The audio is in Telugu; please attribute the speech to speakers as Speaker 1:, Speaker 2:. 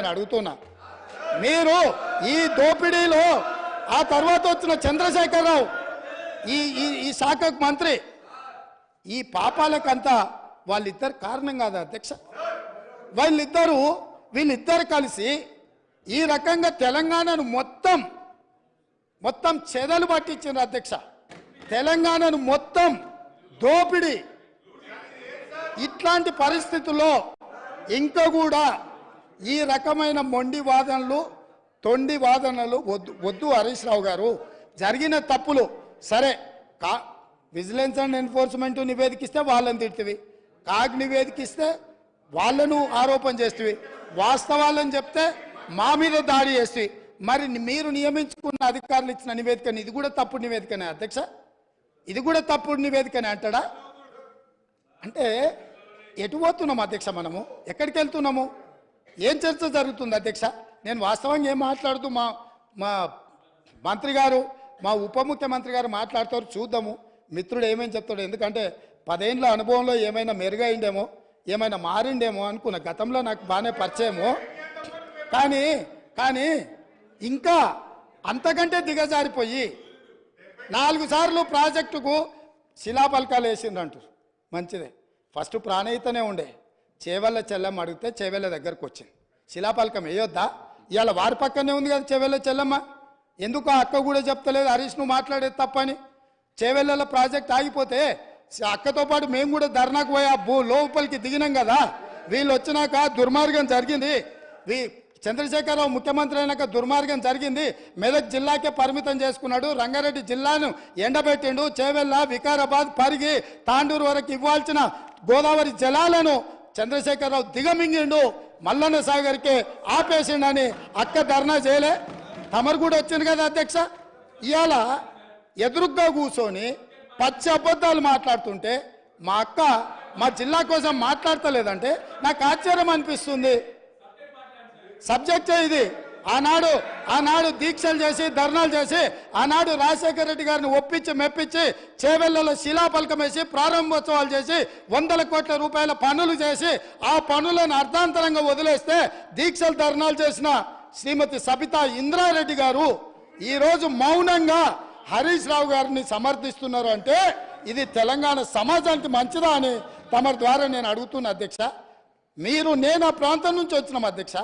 Speaker 1: నేను అడుగుతున్నా. మీరు ఈ దోపిడీలో ఆ తర్వాత వచ్చిన చంద్రశేఖరరావు ఈ ఈ ఈ శాఖకు మంత్రి, ఈ పాపాలకంతా వాళ్ళిద్దరు కారణం కాదా అధ్యక్ష? వీళ్ళిద్దరు కలిసి ఈ రకంగా తెలంగాణను మొత్తం చెదలు పట్టించారు అధ్యక్ష. తెలంగాణను మొత్తం దోపిడీ. ఇట్లాంటి పరిస్థితుల్లో ఇంకా కూడా ఈ రకమైన మొండి వాదనలు, తొండి వాదనలు వద్దు హరీష్ రావు గారు. జరిగిన తప్పులు సరే, విజిలెన్స్ అండ్ ఎన్ఫోర్స్మెంట్ నివేదికిస్తే వాళ్ళని తిడుతుంది, కాగ్ నివేదికిస్తే వాళ్ళను ఆరోపణ చేస్తుంది, వాస్తవాలను చెప్తే మా మీద దాడి చేస్తుంది. మరి మీరు నియమించుకున్న అధికారులు ఇచ్చిన నివేదికని ఇది కూడా తప్పుడు నివేదికనే అధ్యక్ష? ఇది కూడా తప్పుడు నివేదికనే అంటాడా? అంటే ఎటు పోతున్నాము అధ్యక్ష? మనము ఎక్కడికి వెళ్తున్నాము? ఏం చర్చ జరుగుతుంది అధ్యక్ష? నేను వాస్తవంగా ఏం మాట్లాడుతూ మా మంత్రి గారు, మా ఉప ముఖ్యమంత్రి గారు మాట్లాడతారు, చూద్దాము మిత్రుడు ఏమేమి చెప్తాడు. ఎందుకంటే 10 ఏళ్ళ అనుభవంలో ఏమైనా మెరుగైండేమో, ఏమైనా మారిండేమో అనుకున్న. గతంలో నాకు బాగానే పరిచయమో, కానీ ఇంకా అంతకంటే దిగజారిపోయి 4 సార్లు ప్రాజెక్టుకు శిలాపలకాలు వేసిండ్రంటారు. మంచిదే, ఫస్ట్ ప్రాణహితనే ఉండే, చేవెళ్ళ చెల్లమ్మ అడిగితే చేవెళ్ళ దగ్గరకు వచ్చింది. శిలాపలకం వేయొద్దా? ఇవాళ వారి పక్కనే ఉంది కదా చేవెళ్ళ చెల్లమ్మ. ఎందుకు ఆ అక్క కూడా చెప్తలేదు హరీష్ నువ్వు మాట్లాడేది తప్పని? చేవెళ్ళ ప్రాజెక్ట్ ఆగిపోతే అక్కతో పాటు మేము కూడా ధర్నాకు పోయి లోపలికి దిగినాం కదా. వీళ్ళు వచ్చినాక దుర్మార్గం జరిగింది, చంద్రశేఖరరావు ముఖ్యమంత్రి అయినాక దుర్మార్గం జరిగింది. మెదక్ జిల్లాకే పరిమితం చేసుకున్నాడు, రంగారెడ్డి జిల్లాను ఎండబెట్టిండు, చేవెళ్ళ, వికారాబాద్, పరిగి, తాండూరు వరకు ఇవ్వాల్సిన గోదావరి జలాలను చంద్రశేఖరరావు దిగమింగిండు, మల్లన్న సాగర్కే ఆపేసిండని అక్క ధర్నా చేయలే? తమరు కూడా వచ్చింది కదా అధ్యక్ష. ఇవాళ ఎదురుగ్గా కూర్చొని పచ్చి అబద్ధాలు మాట్లాడుతుంటే మా అక్క మా జిల్లా కోసం మాట్లాడతలేదంటే నాకు ఆశ్చర్యం అనిపిస్తుంది. సబ్జెక్టే ఇది. ఆనాడు దీక్షలు చేసి, ధర్నాలు చేసి, ఆనాడు రాజశేఖర రెడ్డి గారిని ఒప్పించి మెప్పించి చేవెళ్లలో శిలాపలకం వేసి ప్రారంభోత్సవాలు చేసి 100 కోట్ల రూపాయల పనులు చేసి ఆ పనులను అర్ధాంతరంగా వదిలేస్తే దీక్షలు ధర్నాలు చేసిన శ్రీమతి సబితా ఇంద్రారెడ్డి గారు ఈరోజు మౌనంగా హరీష్ రావు గారిని సమర్థిస్తున్నారు. అంటే ఇది తెలంగాణ సమాజానికి మంచిదా అని తమ ద్వారా నేను అడుగుతున్నా అధ్యక్ష. నేను ఆ ప్రాంతం నుంచి వచ్చినాం అధ్యక్ష.